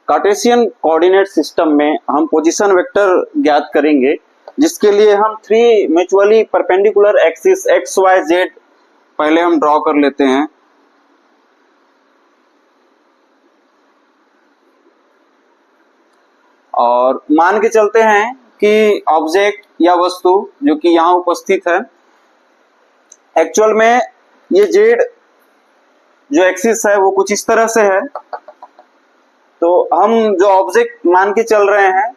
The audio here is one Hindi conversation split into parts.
कार्टेशियन कोऑर्डिनेट सिस्टम में हम पोजीशन वेक्टर ज्ञात करेंगे, जिसके लिए हम 3 mutually perpendicular axis X Y Z पहले हम ड्रॉ कर लेते हैं। और मान के चलते हैं कि ऑब्जेक्ट या वस्तु जो कि यहाँ उपस्थित है, एक्चुअल में ये जेड जो एक्सिस है वो कुछ इस तरह से है। तो हम जो ऑब्जेक्ट मान के चल रहे हैं,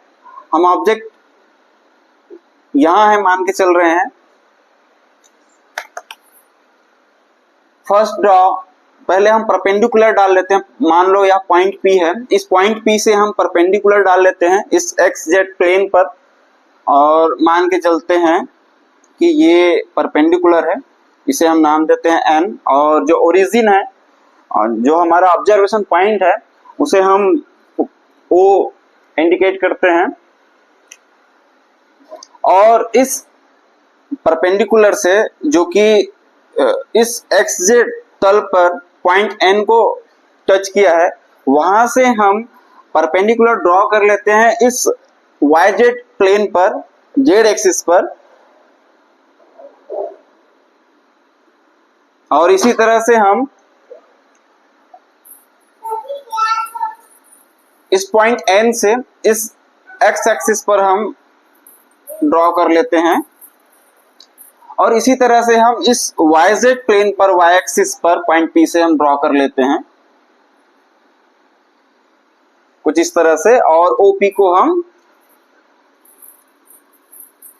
हम ऑब्जेक्ट यहां है मान के चल रहे हैं। फर्स्ट ड्रॉ पहले हम परपेंडिकुलर डाल लेते हैं। मान लो यह पॉइंट P है, इस पॉइंट P से हम परपेंडिकुलर डाल लेते हैं इस एक्स जेड प्लेन पर, और मान के चलते हैं कि ये परपेंडिकुलर है, इसे हम नाम देते हैं n। और जो ओरिजिन है और जो हमारा ऑब्जर्वेशन पॉइंट है उसे हम O इंडिकेट करते हैं। और इस परपेंडिकुलर से जो कि इस xz तल पर पॉइंट n को टच किया है, वहां से हम परपेंडिकुलर ड्रॉ कर लेते हैं इस yz प्लेन पर, z एक्सिस पर। और इसी तरह से हम इस पॉइंट n से इस x एक्सिस पर हम ड्रॉ कर लेते हैं। और इसी तरह से हम इस yz प्लेन पर y एक्सिस पर पॉइंट P से हम ड्रॉ कर लेते हैं कुछ इस तरह से, और OP को हम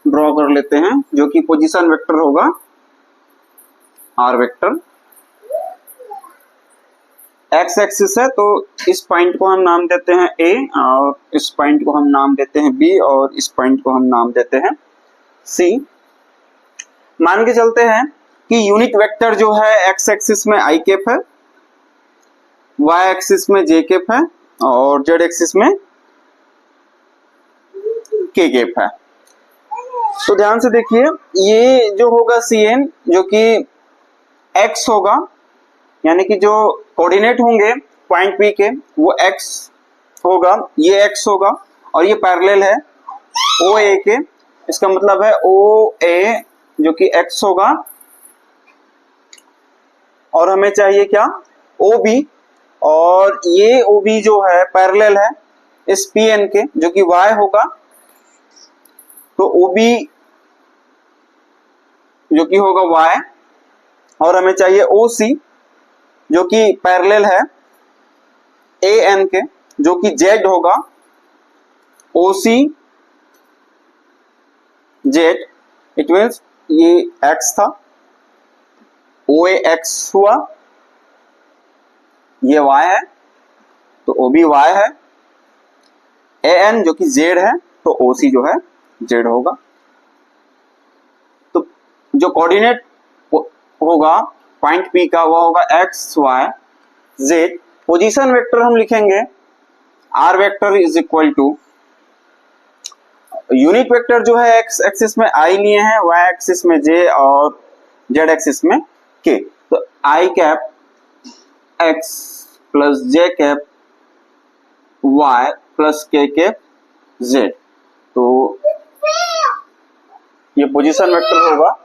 ड्रॉ कर लेते हैं जो कि पोजीशन वेक्टर होगा r वेक्टर। x एक्सिस है तो इस पॉइंट को हम नाम देते हैं A, और इस पॉइंट को हम नाम देते हैं B, और इस पॉइंट को हम नाम देते हैं C। मान के चलते हैं कि यूनिट वेक्टर जो है x एक्सिस में i कैप है, y एक्सिस में j कैप है, और z एक्सिस में k कैप है। तो ध्यान से देखिए, ये जो होगा Cn जो कि x होगा, यानी कि जो कोऑर्डिनेट होंगे पॉइंट P के वो x होगा, ये x होगा, और ये पैरेलल है OA के। इसका मतलब है OA जो कि x होगा, और हमें चाहिए क्या, OB, और ये OB जो है पैरेलल है इस PN के जो कि y होगा। तो OB जो कि होगा y, और हमें चाहिए OC जो कि पैरेलल है AN के जो कि Z होगा, OC Z। इट मीन्स ये x था, OA x हुआ, ये y है तो OB y है, AN जो कि Z है तो OC जो है Z होगा। तो जो कोऑर्डिनेट होगा पॉइंट P का वो होगा x y z। Position vector हम लिखेंगे r vector is equal to, unit vector जो है x एक्सिस में i लिए हैं, y एक्सिस में j, और z एक्सिस में k। तो i cap x plus j cap y plus k cap z। तो ये पोजीशन वेक्टर होगा।